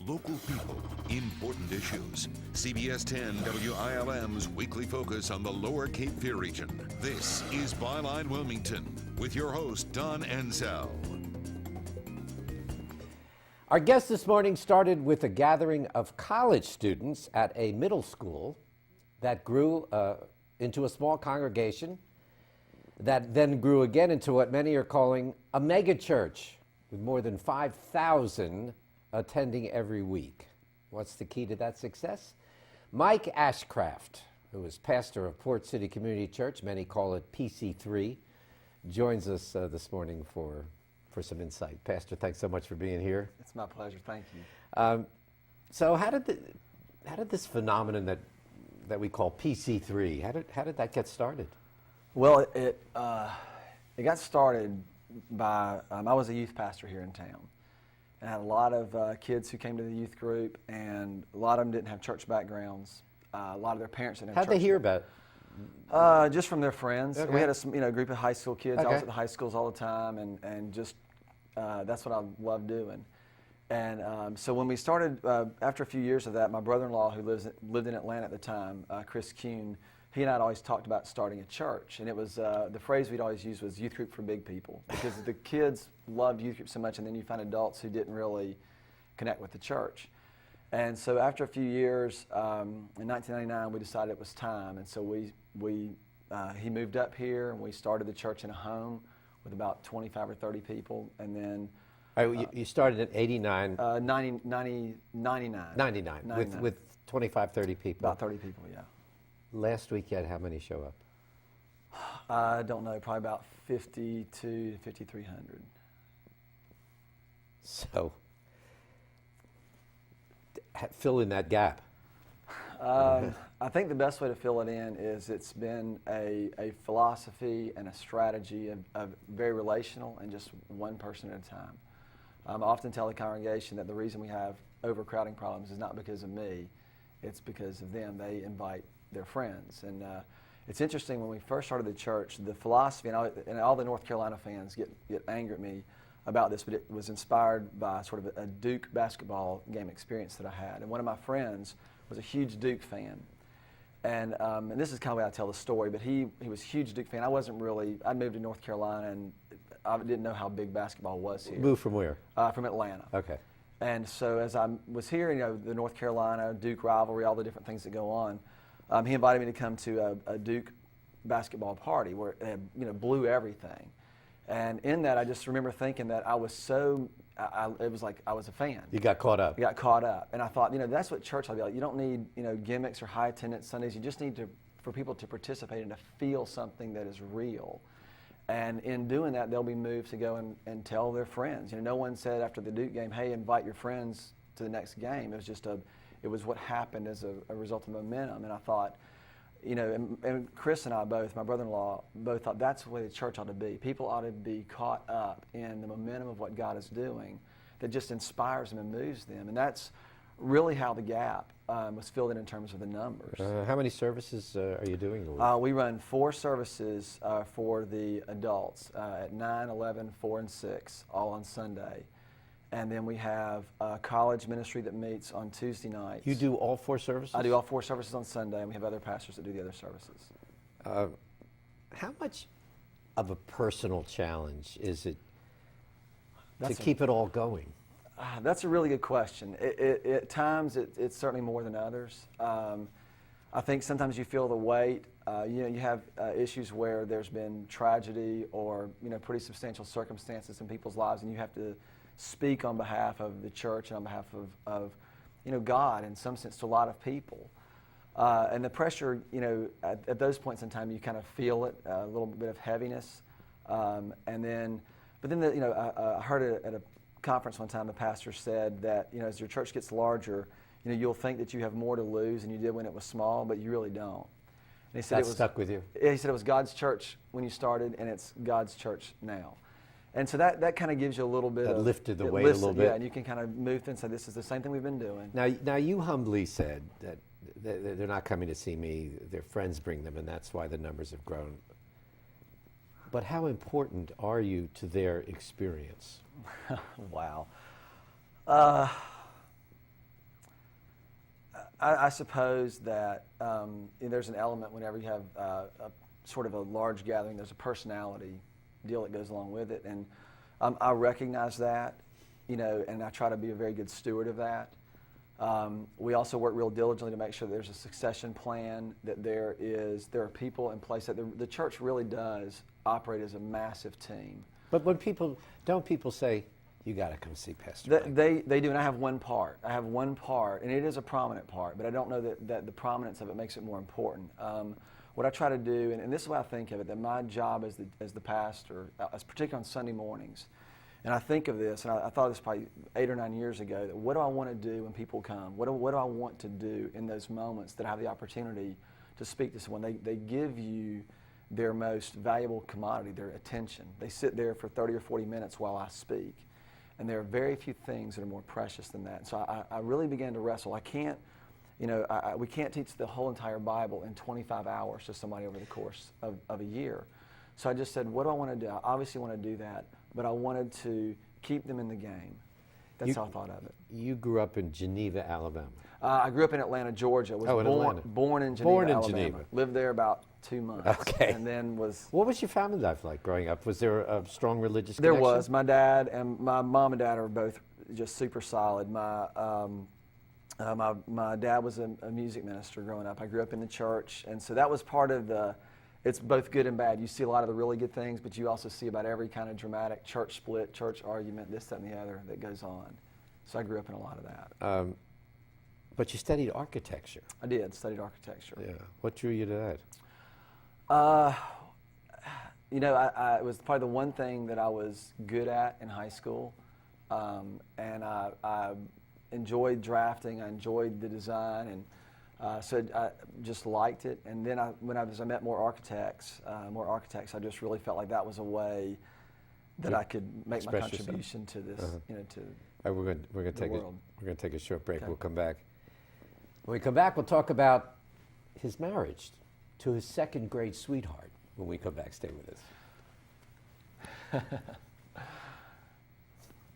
local people, important issues. CBS 10 WILM's weekly focus on the Lower Cape Fear region. This is Byline Wilmington with your host, Don Ansell. Our guest this morning started with a gathering of college students at a middle school that grew into a small congregation that then grew again into what many are calling a mega church with more than 5,000 attending every week. What's the key to that success? Mike Ashcraft, who is pastor of Port City Community Church, many call it PC3, joins us this morning for some insight. Pastor, thanks so much for being here. It's my pleasure. Thank you. So how did this phenomenon that we call PC3, how did that get started? Well, it got started by, I was a youth pastor here in town. And I had a lot of kids who came to the youth group, and a lot of them didn't have church backgrounds. A lot of their parents didn't have church. How'd they hear about it? Just from their friends. Okay. We had a group of high school kids. Okay. I was at the high schools all the time, and just that's what I loved doing. And so when we started, after a few years of that, my brother-in-law, who lived in Atlanta at the time, Chris Kuhn, he and I had always talked about starting a church. And it was, the phrase we'd always use was youth group for big people, because the kids loved youth group so much, and then you find adults who didn't really connect with the church. And so after a few years, in 1999, we decided it was time. And so he moved up here, and we started the church in a home with about 25 or 30 people. And then You started in 89? 99. 99. With 25, 30 people? About 30 people, yeah. Last week you had how many show up? I don't know, probably about 52 to 5,300. So, fill in that gap. I think the best way to fill it in is it's been a philosophy and a strategy of very relational and just one person at a time. I often tell the congregation that the reason we have overcrowding problems is not because of me, it's because of them. They invite their friends. And it's interesting, when we first started the church, the philosophy, and all the North Carolina fans get angry at me about this, but it was inspired by sort of a Duke basketball game experience that I had. And one of my friends was a huge Duke fan. And this is kind of the way I tell the story, but he was a huge Duke fan. I wasn't really, I moved to North Carolina, and I didn't know how big basketball was here. Moved from where? From Atlanta. Okay. And so as I was here, the North Carolina Duke rivalry, all the different things that go on, he invited me to come to a Duke basketball party where it blew everything. And in that, I just remember thinking that I was so, it was like I was a fan. You got caught up. I got caught up. And I thought, that's what church ought to be like. You don't need, gimmicks or high attendance Sundays. You just need for people to participate and to feel something that is real. And in doing that, they'll be moved to go and tell their friends. No one said after the Duke game, hey, invite your friends to the next game. It was just it was what happened as a result of momentum. And I thought, and Chris and I both, my brother-in-law, both thought that's the way the church ought to be. People ought to be caught up in the momentum of what God is doing that just inspires them and moves them. And that's really how the gap was filled in terms of the numbers. How many services are you doing a week? We run 4 services for the adults at 9, 11, 4, and 6, all on Sunday. And then we have a college ministry that meets on Tuesday nights. You do all 4 services? I do all 4 services on Sunday, and we have other pastors that do the other services. How much of a personal challenge is it to keep it all going? That's a really good question. At times, it's certainly more than others. I think sometimes you feel the weight. You have issues where there's been tragedy or pretty substantial circumstances in people's lives, and you have to speak on behalf of the church and on behalf of God in some sense to a lot of people. And the pressure, at those points in time, you kind of feel it, a little bit of heaviness. But then I heard at a conference one time, the pastor said that, as your church gets larger, you'll think that you have more to lose than you did when it was small, but you really don't. And he said that stuck with you? He said it was God's church when you started, and it's God's church now. And so that kind of gives you a little bit that lifted the weight a little bit. Yeah, and you can kind of move and say, this is the same thing we've been doing. Now you humbly said that they're not coming to see me, their friends bring them, and that's why the numbers have grown. But how important are you to their experience? Wow. I suppose that there's an element whenever you have a sort of a large gathering, there's a personality deal that goes along with it. And I recognize that, and I try to be a very good steward of that. We also work real diligently to make sure that there's a succession plan, that there are people in place, that the church really does operate as a massive team. But when people say, you got to come see Pastor Mike? They do, and I have one part. And it is a prominent part, but I don't know that the prominence of it makes it more important. What I try to do, and this is what I think of it, that my job as the pastor, particularly on Sunday mornings, and I think of this, and I thought this probably 8 or 9 years ago, that what do I want to do when people come? What do I want to do in those moments that I have the opportunity to speak to someone? They give you their most valuable commodity, their attention. They sit there for 30 or 40 minutes while I speak. And there are very few things that are more precious than that. So I really began to wrestle. I can't, we can't teach the whole entire Bible in 25 hours to somebody over the course of a year. So I just said, what do I want to do? I obviously want to do that, but I wanted to keep them in the game. That's how I thought of it. You grew up in Geneva, Alabama. I grew up in Atlanta, Georgia. Was born in Geneva, Alabama. Lived there about 2 months. Okay. And then What was your family life like growing up? Was there a strong religious There connection? was. My dad and my mom and dad are both just super solid. My dad was a music minister growing up. I grew up in the church, and so that was part of it's both good and bad. You see a lot of the really good things, but you also see about every kind of dramatic church split, church argument, this, that, and the other that goes on. So I grew up in a lot of that. But you studied architecture. I did, studied architecture. Yeah. What drew you to that? It was probably the one thing that I was good at in high school, and I enjoyed drafting. I enjoyed the design, and so I just liked it. And then when I met more architects, I just really felt like that was a way that I could make my contribution to this, to All right, we're going to take a short break. Okay. We'll come back. When we come back, we'll talk about his marriage to his second grade sweetheart when we come back. Stay with us.